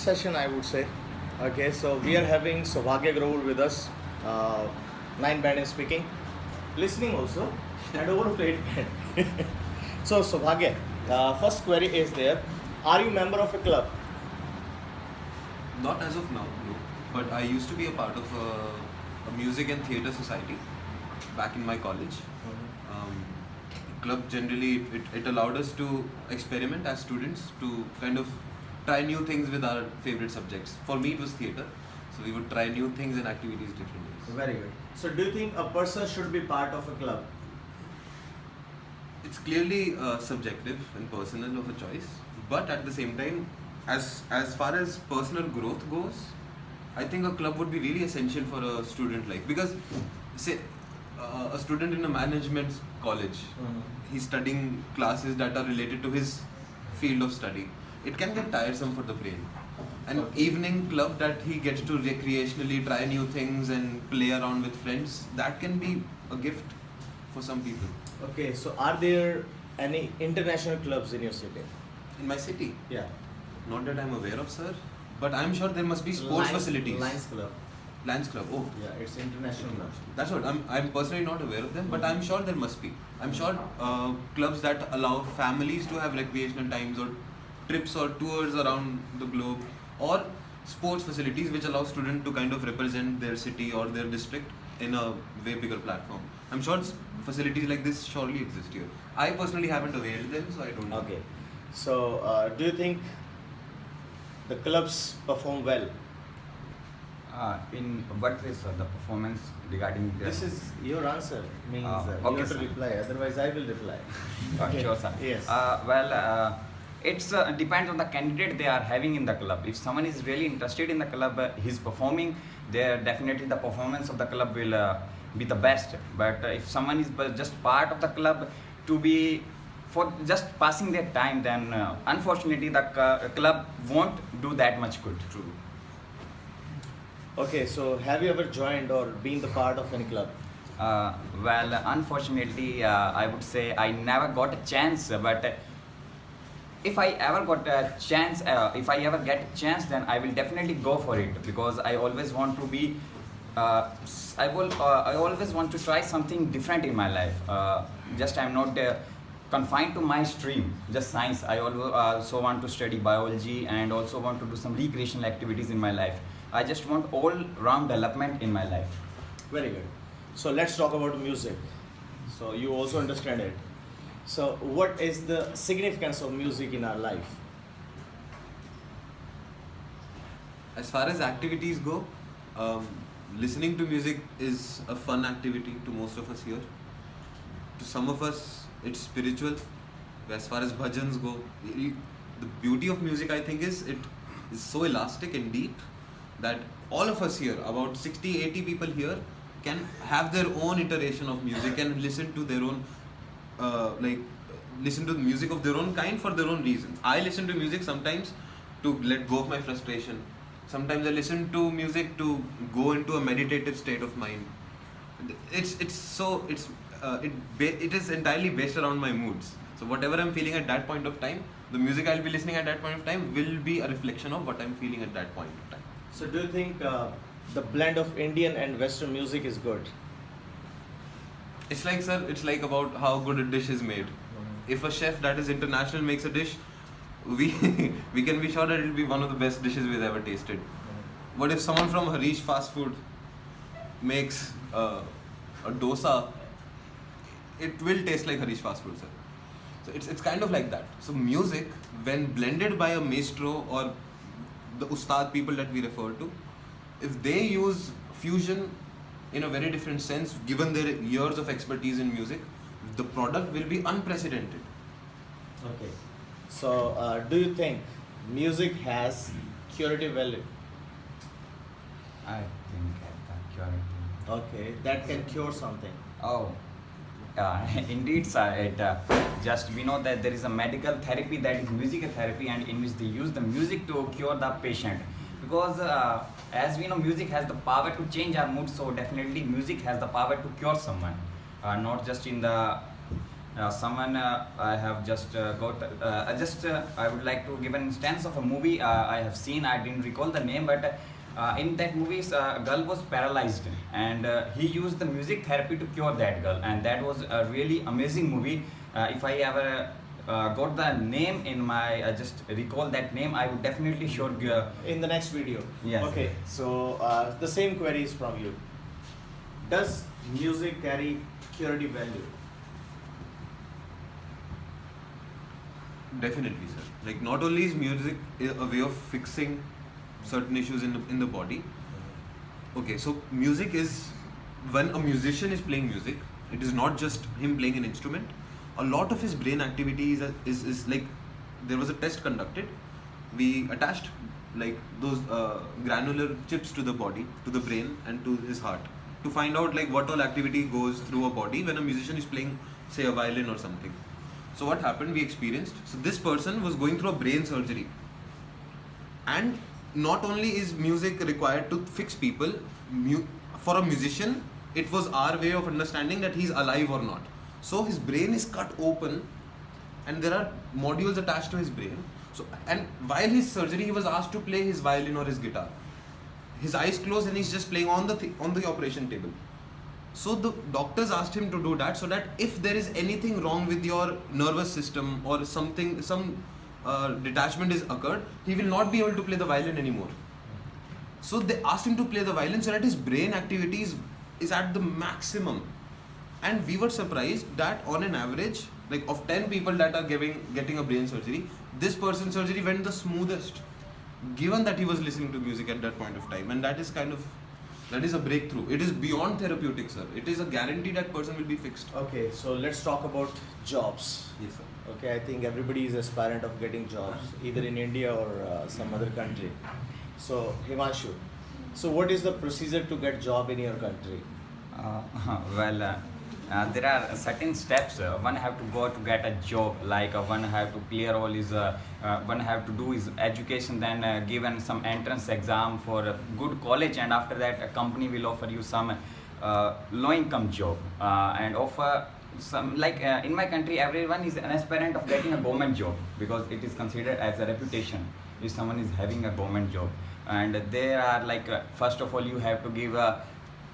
Session, I would say. Okay, so we are having Saubhagya Grover with us, uh, nine band is speaking, listening also, and over to eight band. So Saubhagya, first query is there: are you member of a club? Not as of now, no. But I used to be a part of a music and theatre society back in my college. Club generally it allowed us to experiment as students to kind of try new things with our favorite subjects. For me, it was theatre, so we would try new things and activities different ways. Very good. So do you think a person should be part of a club? It's clearly subjective and personal of a choice, but at the same time, as far as personal growth goes, I think a club would be really essential for a student life because say a student in a management college, he's studying classes that are related to his field of study. It can get tiresome for the brain. An evening club that he gets to recreationally try new things and play around with friends, that can be a gift for some people. Okay, so are there any international clubs in your city? In my city, Yeah. not that I'm aware of, sir, but I'm sure there must be sports facilities. Lions Club. Lions Club. Oh, Yeah, it's international club. that's what I'm personally not aware of them, but I'm sure there must be. I'm sure clubs that allow families to have recreational times or trips or tours around the globe, or sports facilities which allow students to kind of represent their city or their district in a way bigger platform. I'm sure facilities like this surely exist here. I personally haven't availed them, so I don't know. Okay. So, do you think the clubs perform well? In what way, sir, the performance regarding the... This is your answer. Means you okay, have to sir. reply. Otherwise, I will reply. Sure, sir. Yes. It's depends on the candidate they are having in the club. If someone is really interested in the club, he's performing, there definitely the performance of the club will be the best. But if someone is just part of the club to be for just passing their time, then unfortunately the club won't do that much good. True. Okay. So, have you ever joined or been the part of any club? Unfortunately, I would say I never got a chance, but if I ever got a chance, if I ever get a chance, then I will definitely go for it because I always want to be. I always want to try something different in my life. Just I'm not confined to my stream, just science. I also want to study biology and also want to do some recreational activities in my life. I just want all-round development in my life. Very good. So, let's talk about music. So, you also understand it. So, what is the significance of music in our life? As far as activities go, listening to music is a fun activity to most of us here. To some of us, it's spiritual. As far as bhajans go, the beauty of music, I think, is it is so elastic and deep that all of us here, about 60, 80 people here, can have their own iteration of music and listen to their own, listen to the music of their own kind for their own reasons. I listen to music sometimes to let go of my frustration. Sometimes I listen to music to go into a meditative state of mind. It is entirely based around my moods. So whatever I'm feeling at that point of time, the music I'll be listening at that point of time will be a reflection of what I'm feeling at that point of time. So, do you think the blend of Indian and Western music is good? It's like, sir, it's like about how good a dish is made. If a chef that is international makes a dish, we we can be sure that it'll be one of the best dishes we've ever tasted. But if someone from Harish Fast Food makes a dosa, it will taste like Harish Fast Food, sir. So it's kind of like that. So music, when blended by a maestro or the ustad people that we refer to, if they use fusion in a very different sense, given their years of expertise in music, the product will be unprecedented. Okay. So, do you think music has curative value? I think that purity. Okay, that can cure something. Oh, indeed, sir. Just we know that there is a medical therapy that is music therapy, and in which they use the music to cure the patient. Because as we know, music has the power to change our mood. So definitely, music has the power to cure someone, not just in the Someone I have just got. I would like to give an instance of a movie I have seen. I didn't recall the name, but in that movie, a girl was paralyzed, and he used the music therapy to cure that girl, and that was a really amazing movie. If I ever got the name in my, just recall that name, I would definitely sure. In the next video. Yes. Okay, so the same query is from you. Does music carry curative value? Definitely, sir. Like, not only is music a way of fixing certain issues in the body. Okay, so music is, when a musician is playing music, it is not just him playing an instrument. A lot of his brain activity is like, there was a test conducted. We attached like those granular chips to the body, to the brain, and to his heart to find out like what all activity goes through a body when a musician is playing, say, a violin or something. So what happened, we experienced, so this person was going through a brain surgery, and not only is music required to fix people, for a musician it was our way of understanding that he's alive or not. So his brain is cut open and there are modules attached to his brain. So, and while his surgery he was asked to play his violin or his guitar, his eyes closed, and he's just playing on the operation table. So the doctors asked him to do that, so that if there is anything wrong with your nervous system or something, some detachment is occurred, he will not be able to play the violin anymore. So they asked him to play the violin so that his brain activity is at the maximum. And we were surprised that on an average, like of 10 people that are getting a brain surgery, this person's surgery went the smoothest, given that he was listening to music at that point of time. And that is a breakthrough. It is beyond therapeutic, sir. It is a guarantee that person will be fixed. Okay, so let's talk about jobs. Yes, sir. Okay, I think everybody is aspirant of getting jobs, either in India or some other country. So, Himanshu, so what is the procedure to get job in your country? There are certain steps one have to go to get a job. Like one have to clear all his, one have to do his education, then given some entrance exam for a good college, and after that a company will offer you some low income job and offer some, like in my country everyone is an aspirant of getting a government job, because it is considered as a reputation if someone is having a government job. And there are like first of all you have to give a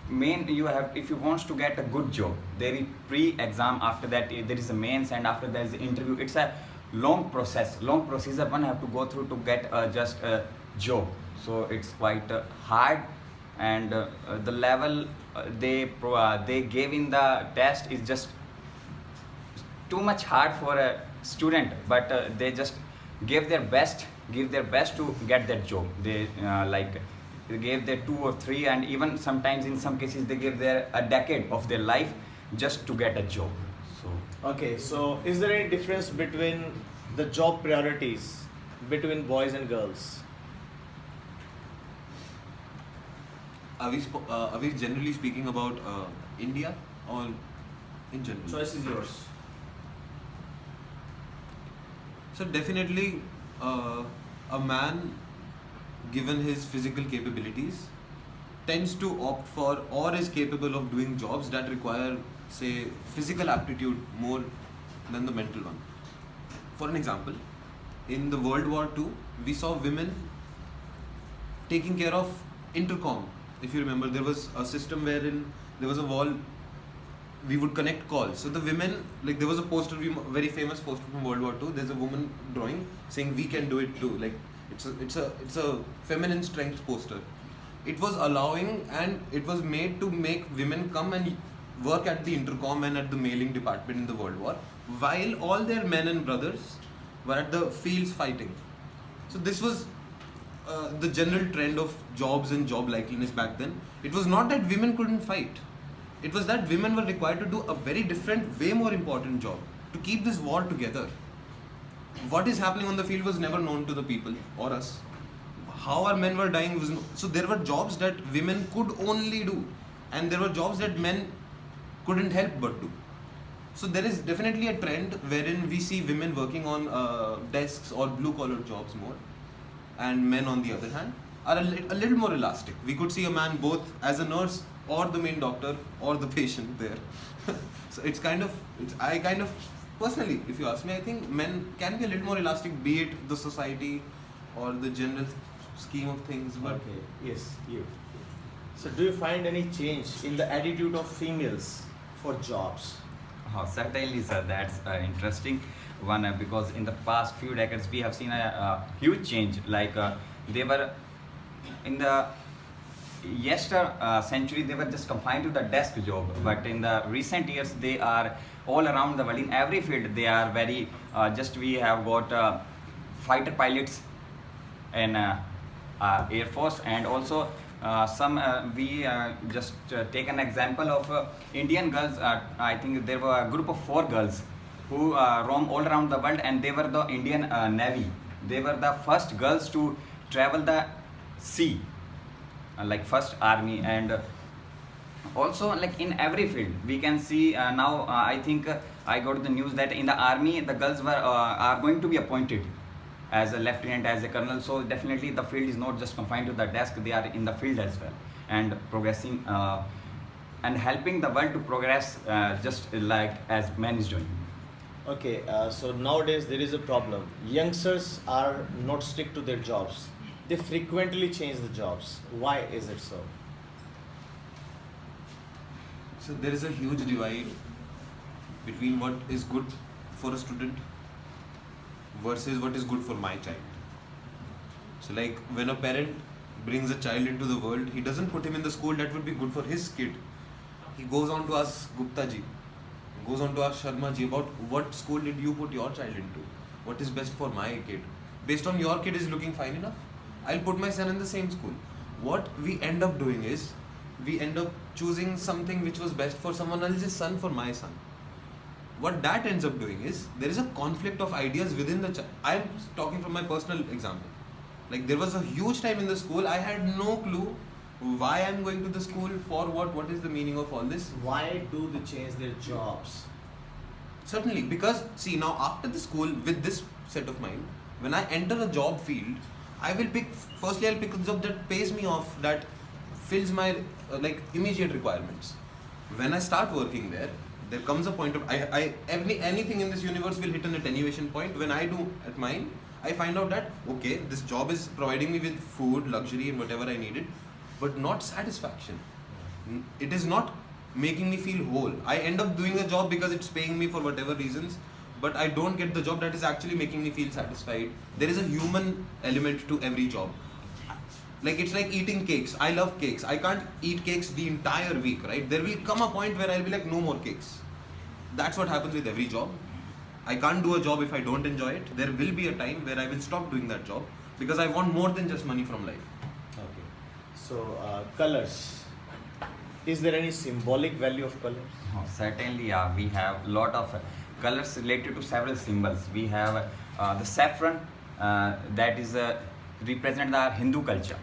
you have, if you want to get a good job, there is pre-exam, after that there is a mains, and after there is the interview. It's a long procedure one have to go through to get just a job. So it's quite hard, and the level they gave in the test is just too much hard for a student, but they just give their best to get that job. They they gave their 2 or 3, and even sometimes in some cases they give their a decade of their life just to get a job. So Okay, so is there any difference between the job priorities between boys and girls? Are we generally speaking about India or in general? Choice is yours. So definitely, a man, given his physical capabilities, tends to opt for or is capable of doing jobs that require, say, physical aptitude more than the mental one. For an example, in the World War II, we saw women taking care of intercom. If you remember, there was a system wherein there was a wall, we would connect calls. So the women, like there was a poster, very famous poster from World War II. There's a woman drawing saying, "We can do it too." Like it's a feminine strength poster. It was allowing, and it was made to make women come and work at the intercom and at the mailing department in the World War, while all their men and brothers were at the fields fighting. So this was the general trend of jobs and job likeliness back then. It was not that women couldn't fight. It was that women were required to do a very different, way more important job to keep this war together. What is happening on the field was never known to the people or us. How our men were dying was so there were jobs that women could only do, and there were jobs that men couldn't help but do. So there is definitely a trend wherein we see women working on desks or blue collar jobs more, and men on the other hand. are a little more elastic. We could see a man both as a nurse or the main doctor or the patient there. So I kind of, personally, if you ask me, I think men can be a little more elastic, be it the society or the general scheme of things. But Okay, yes, you. So do you find any change in the attitude of females for jobs? Oh, certainly, sir. That's interesting one because in the past few decades we have seen a huge change. Like they were in the century they were just confined to the desk job, but in the recent years they are all around the world in every field. They are very just we have got fighter pilots in Air Force, and also some we just take an example of Indian girls. I think there were a group of 4 girls who roam all around the world, and they were the Indian Navy. They were the first girls to travel the sea, like first army, and also like in every field we can see now. I think I got the news that in the army the girls were are going to be appointed as a lieutenant, as a colonel. So definitely the field is not just confined to the desk, they are in the field as well, and progressing and helping the world to progress just like as men is doing. Okay, so nowadays there is a problem. Youngsters are not stick to their jobs. They frequently change the jobs. Why is it so? so there is a huge divide between what is good for a student versus what is good for my child. So like when a parent brings a child into the world, he doesn't put him in the school that would be good for his kid. He goes on to ask Gupta ji, goes on to ask Sharma ji about what school did you put your child into? What is best for my kid? Based on your kid is looking fine enough, I'll put my son in the same school. What we end up doing is, we end up choosing something which was best for someone else's son for my son. What that ends up doing is, there is a conflict of ideas within the child. I'm talking from my personal example. Like there was a huge time in the school, I had no clue why I'm going to the school, for what is the meaning of all this. Why do they change their jobs? Certainly, because see now after the school with this set of mind, when I enter a job field, I will pick, firstly I'll pick a job that pays me off, that fills my like immediate requirements. When I start working there comes a point of anything in this universe will hit an attenuation point. When I do at mine, I find out that okay, this job is providing me with food, luxury and whatever I needed, but not satisfaction. It is not making me feel whole. I end up doing a job because it's paying me for whatever reasons, but I don't get the job that is actually making me feel satisfied. There is a human element to every job. Like it's like eating cakes. I love cakes. I can't eat cakes the entire week, right? There will come a point where I'll be like, no more cakes. That's what happens with every job. I can't do a job if I don't enjoy it. There will be a time where I will stop doing that job because I want more than just money from life. Okay. So colors. Is there any symbolic value of colors? Oh, certainly, we have lot of colors related to several symbols. We have the saffron that is represent our Hindu culture,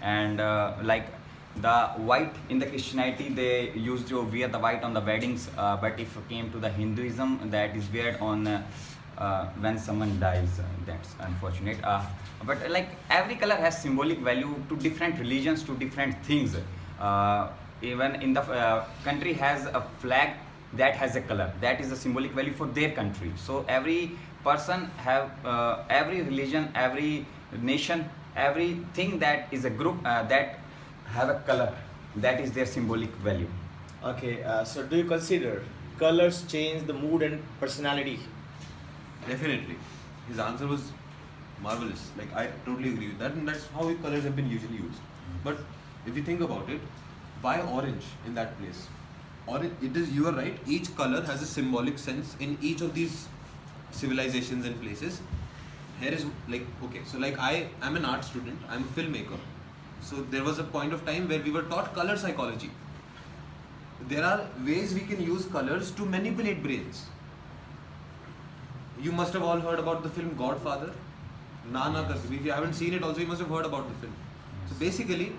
and like the white in the Christianity they used to wear the white on the weddings, but if it came to the Hinduism, that is wear on when someone dies. That's unfortunate. But like every color has symbolic value to different religions, to different things. Even in the country has a flag that has a color that is a symbolic value for their country. So every person have every religion, every nation, everything that is a group that have a color that is their symbolic value. Okay. So do you consider colors change the mood and personality? Definitely. His answer was marvelous. Like I totally agree with that, and that's how colors have been usually used. But if you think about it, why orange in that place? Orange, it is, you are right, each color has a symbolic sense in each of these civilizations and places. Here is like, okay, so like I am an art student, I'm a filmmaker. So there was a point of time where we were taught color psychology. There are ways we can use colors to manipulate brains. You must have all heard about the film Godfather. Nana, Yes. if you haven't seen it also, you must have heard about the film. So basically,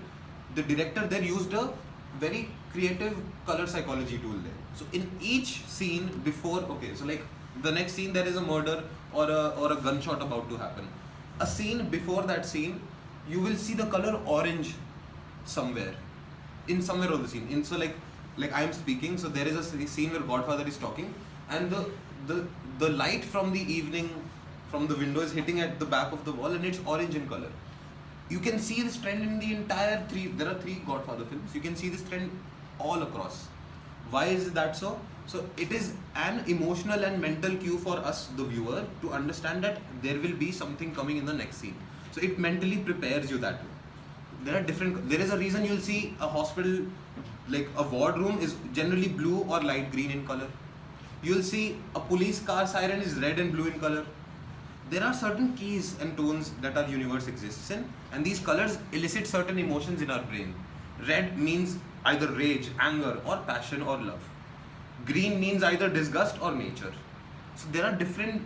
the director there used a very creative color psychology tool there. So in each scene before, okay, so like the next scene there is a murder or a gunshot about to happen. A scene before that scene, you will see the color orange somewhere, in somewhere of the scene. In so like I am speaking, so there is a scene where Godfather is talking, and the light from the evening from the window is hitting at the back of the wall, and it's orange in color. You can see this trend in the entire there are 3 Godfather films. You can see this trend all across. Why is that so? So it is an emotional and mental cue for us, the viewer, to understand that there will be something coming in the next scene. So it mentally prepares you that way. There is a reason you'll see a hospital, like a ward room is generally blue or light green in color. You'll see a police car siren is red and blue in color. There are certain keys and tones that our universe exists in, and these colors elicit certain emotions in our brain. Red means either rage, anger, or passion or love. Green means either disgust or nature. So there are different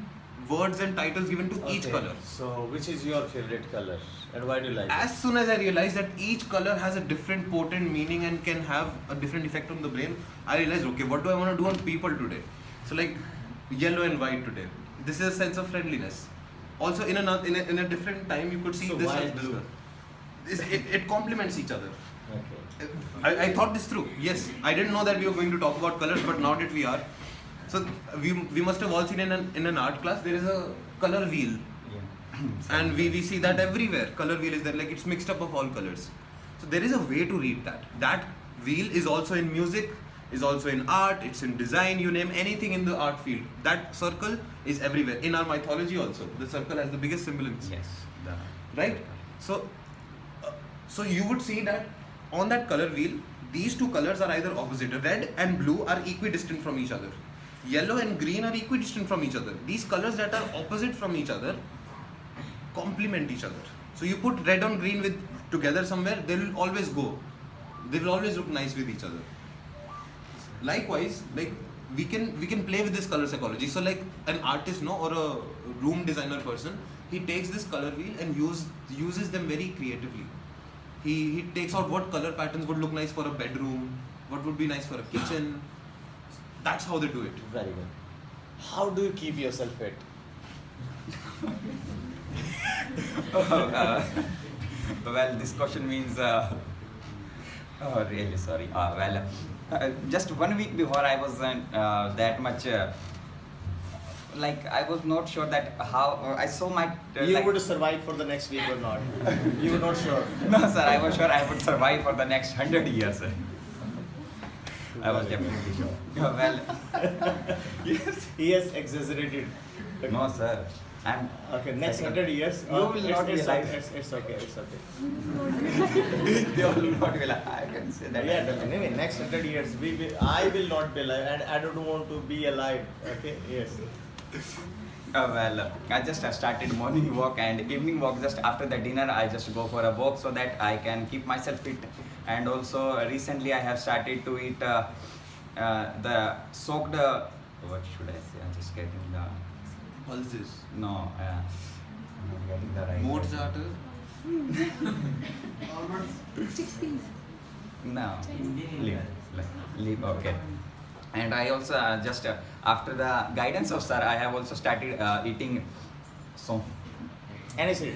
words and titles given to each color. So which is your favorite color and why do you like it? As soon as I realized that each color has a different potent meaning and can have a different effect on the brain, I realized, okay, what do I want to do on people today? So like yellow and white today. This is a sense of friendliness. Also in a different time you could see So this why as blue? it complements each other. Okay. I thought this through. Yes, I didn't know that we were going to talk about colors, but now that we are. So we must have all seen in an art class there is a color wheel. And we see that everywhere. Color wheel is there, like it's mixed up of all colors. So there is a way to read that. That wheel is also in music, is also in art, it's in design, you name anything in the art field. That circle is everywhere. In our mythology also, the circle has the biggest symbol in this. Yes. Right? So you would see that on that color wheel, these 2 colors are either opposite. Red and blue are equidistant from each other. Yellow and green are equidistant from each other. These colors that are opposite from each other complement each other. So you put red on green together somewhere, they will always go. They will always look nice with each other. Likewise, like we can play with this color psychology. So like an artist, or a room designer person, he takes this color wheel and uses them very creatively. He takes out what color patterns would look nice for a bedroom, what would be nice for a kitchen. That's how they do it. Very good. How do you keep yourself fit? Well, this question means. Oh, really sorry. Just 1 week before I wasn't that much. Like I was not sure that how I saw my. You like, would survive for the next week or not? You were not sure. No, sir. I was sure I would survive for the next 100 years. I was definitely sure. Well, Yes. He has exaggerated. no, sir. I'm Okay, next 100 years. You will not it's realize. okay. It's okay. It's okay. They will not will. I can say that. Yeah, anyway, next 100 years, I will not be alive, and I don't want to be alive. Okay. Yes. I just started morning walk and evening walk. Just after the dinner, I just go for a walk so that I can keep myself fit. And also recently, I have started to eat the soaked. What should I say? I'm just getting the. Pulses. No, I'm not getting the right. Mozart. Six piece. No, leave. Okay. And I also just after the guidance of sir, I have also started eating some Any seed.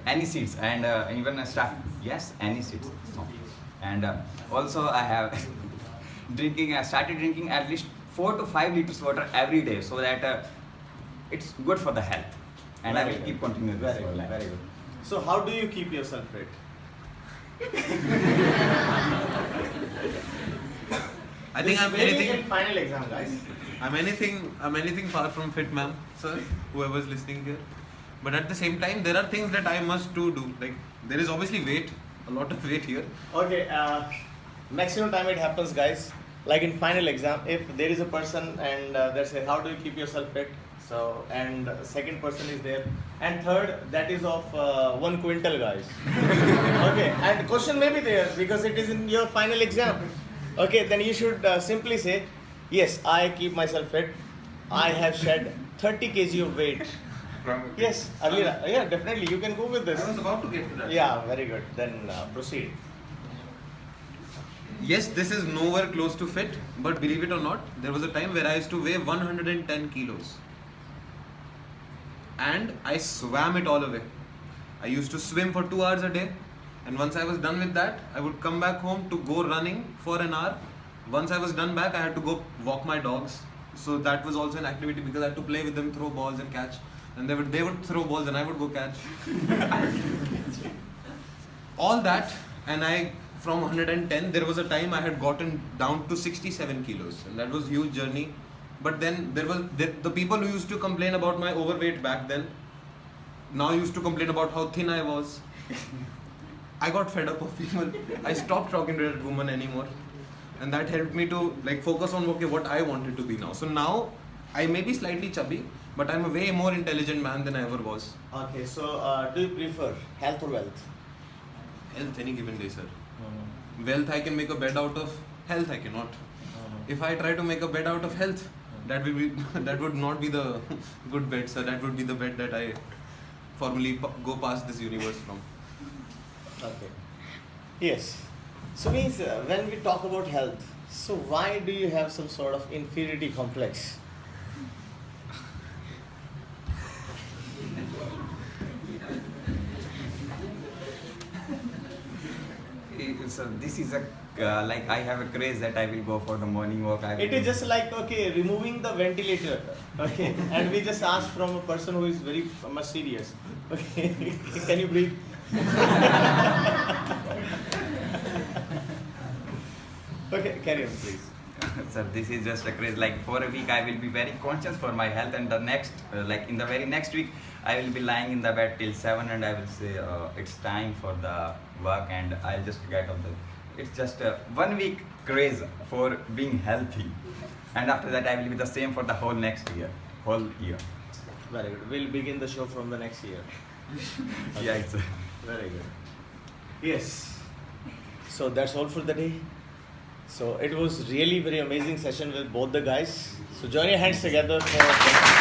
any seeds and even any seeds. So, and also I have started drinking at least 4 to 5 liters water every day, so that it's good for the health. And I Very will good. keep continuing. Very good. Very good. So, how do you keep yourself fit? I think I'm Maybe anything. in final exam, guys. I'm anything far from fit, ma'am, sir, whoever's listening here. But at the same time, there are things that I must do. Like, there is obviously weight, a lot of weight here. Okay, maximum time it happens, guys. Like in final exam, if there is a person and they say, how do you keep yourself fit? So, and second person is there. And third, that is of 1 quintal, guys. Okay, and question may be there because it is in your final exam. Okay, then you should simply say, yes, I keep myself fit. I have shed 30 kg of weight. Yes, earlier, yeah, definitely, you can go with this. I was about to get to that. Yeah, very good. Then proceed. Yes, this is nowhere close to fit, but believe it or not, there was a time where I used to weigh 110 kilos. And I swam it all away. I used to swim for 2 hours a day, and once I was done with that, I would come back home to go running for an hour. Once I was done back, I had to go walk my dogs. So that was also an activity because I had to play with them, throw balls and catch. And they would throw balls and I would go catch. All that, and I from 110, there was a time I had gotten down to 67 kilos, and that was a huge journey. But then the people who used to complain about my overweight back then, now used to complain about how thin I was. I got fed up of people. I stopped talking to that woman anymore, and that helped me to like focus on what I wanted to be now. So now I may be slightly chubby, but I'm a way more intelligent man than I ever was. Okay, so do you prefer health or wealth? Health any given day, sir. Wealth I can make a bed out of. Health I cannot. If I try to make a bed out of health, that would not be the good bed, sir. That would be the bed that I formally go past this universe from. Okay. Yes. So means when we talk about health, so why do you have some sort of inferiority complex? So this is a like I have a craze that I will go for the morning walk. It is just like, okay, removing the ventilator, okay, and we just ask from a person who is very much serious, okay, can you breathe? Okay, carry on, please. Sir, this is just a craze. Like for a week, I will be very conscious for my health, and the next, like in the very next week, I will be lying in the bed till 7, and I will say it's time for the work, and I'll just get up. It's just a 1 week craze for being healthy, and after that, I will be the same for the whole next year, whole year. Very good. We'll begin the show from the next year. Okay. Yeah, it's. Very good. Yes. So that's all for the day. So it was really very amazing session with both the guys. So join your hands together for